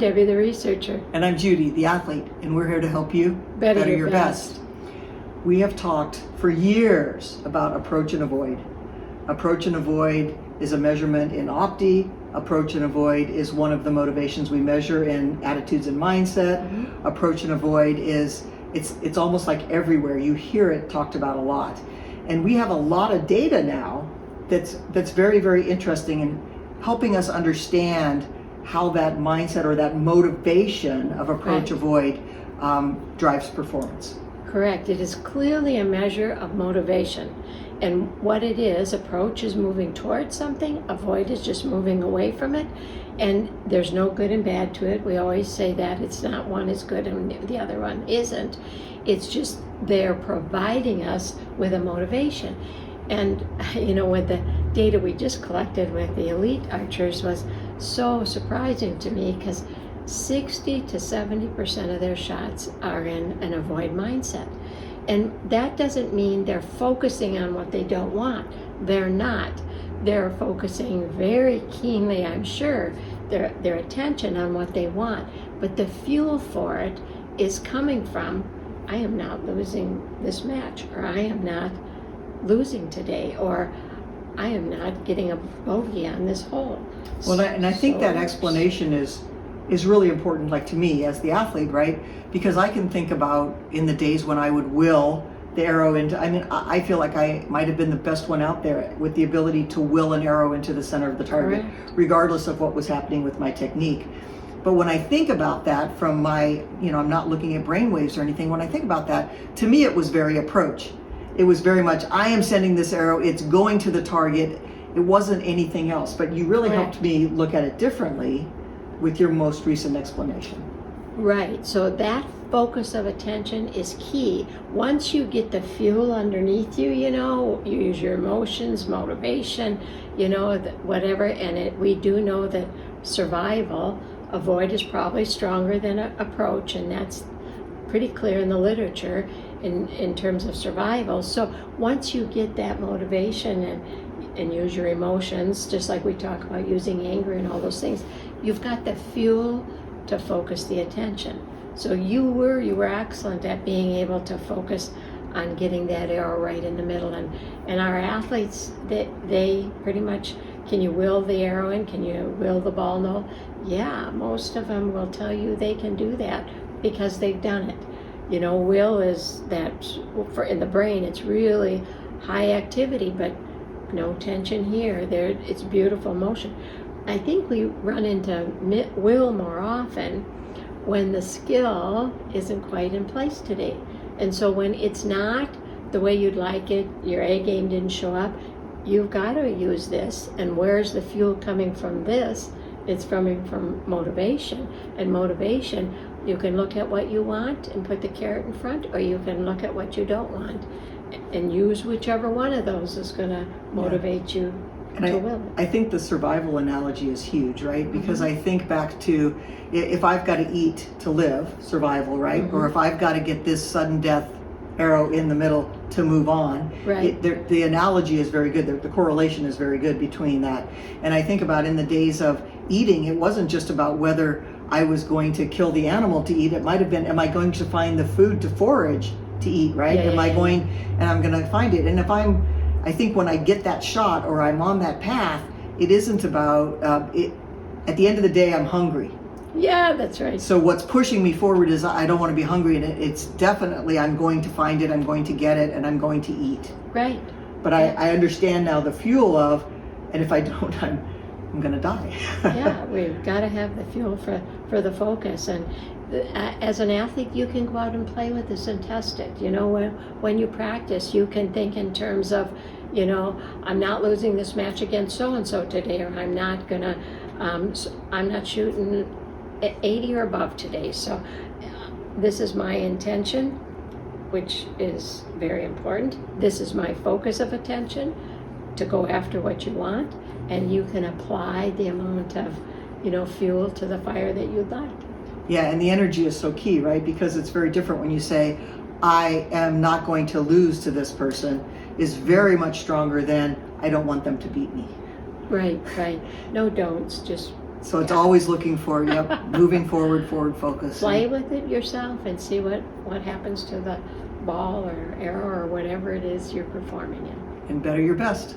Debbie, the researcher. And I'm Judy, the athlete, and we're here to help you Better your best. We have talked for years about approach and avoid. Approach and avoid is a measurement in Opti. Approach and avoid is one of the motivations we measure in attitudes and mindset. Mm-hmm. Approach and avoid is, it's almost like everywhere. You hear it talked about a lot. And we have a lot of data now that's very, very interesting in helping us understand how that mindset or that motivation of approach avoid drives performance. Correct. It is clearly a measure of motivation. And what it is, approach is moving towards something, avoid is just moving away from it. And there's no good and bad to it. We always say that it's not one is good and the other one isn't. It's just they're providing us with a motivation. And you know, with the data we just collected with the elite archers was so surprising to me, because 60 to 70% of their shots are in an avoid mindset. And that doesn't mean they're focusing on what they don't want. They're not. They're focusing very keenly, I'm sure, their attention on what they want. But the fuel for it is coming from, I am not losing this match, or I am not losing today, or I am not getting a bogey on this hole. Well, and I think that explanation is really important, like to me as the athlete, right? Because I can think about in the days when I would will the arrow into, I feel like I might have been the best one out there with the ability to will an arrow into the center of the target, regardless of what was happening with my technique. But when I think about that from my, I'm not looking at brainwaves or anything. When I think about that, to me it was very approach. It was very much, I am sending this arrow, it's going to the target. It wasn't anything else. But you really helped me look at it differently with your most recent explanation. Right, so that focus of attention is key. Once you get the fuel underneath you, you use your emotions, motivation, whatever, and we do know that survival, avoid is probably stronger than approach, and that's pretty clear in the literature in terms of survival. So once you get that motivation and use your emotions, just like we talk about using anger and all those things, you've got the fuel to focus the attention. So you were excellent at being able to focus on getting that arrow right in the middle. And our athletes, they pretty much, can you will the arrow in? Can you will the ball no? Yeah, most of them will tell you they can do that because they've done it. Will is that, in the brain, it's really high activity, but no tension here. It's beautiful motion. I think we run into will more often when the skill isn't quite in place today. And so when it's not the way you'd like it, your A game didn't show up, you've got to use this. And where's the fuel coming from this? It's coming from motivation. And motivation, you can look at what you want and put the carrot in front, or you can look at what you don't want and use whichever one of those is going to motivate you. And I think the survival analogy is huge, right? Because I think back to, if I've got to eat to live, survival, right? Or if I've got to get this sudden death arrow in the middle to move on, the analogy is very good. The correlation is very good between that. And I think about in the days of eating, it wasn't just about whether I was going to kill the animal to eat. It might have been, am I going to find the food to forage to eat, right? Am I going, and I'm going to find it. And I think when I get that shot or I'm on that path, it isn't about, at the end of the day, I'm hungry. Yeah, that's right. So what's pushing me forward is I don't want to be hungry, and it's definitely I'm going to find it, I'm going to get it, and I'm going to eat. Right. But I understand now the fuel of, and if I don't, I'm going to die. Yeah, we've got to have the fuel for the focus. And as an athlete, you can go out and play with this and test it. When you practice, you can think in terms of, I'm not losing this match against so-and-so today, or I'm not shooting 80 or above today. So this is my intention, which is very important. This is my focus of attention, to go after what you want, and you can apply the amount of, fuel to the fire that you'd like. Yeah, and the energy is so key, right? Because it's very different when you say, I am not going to lose to this person, is very much stronger than I don't want them to beat me. Right. No don'ts, just So it's Yeah. always looking for, moving forward focus. Play with it yourself and see what happens to the ball or arrow or whatever it is you're performing in. And better your best.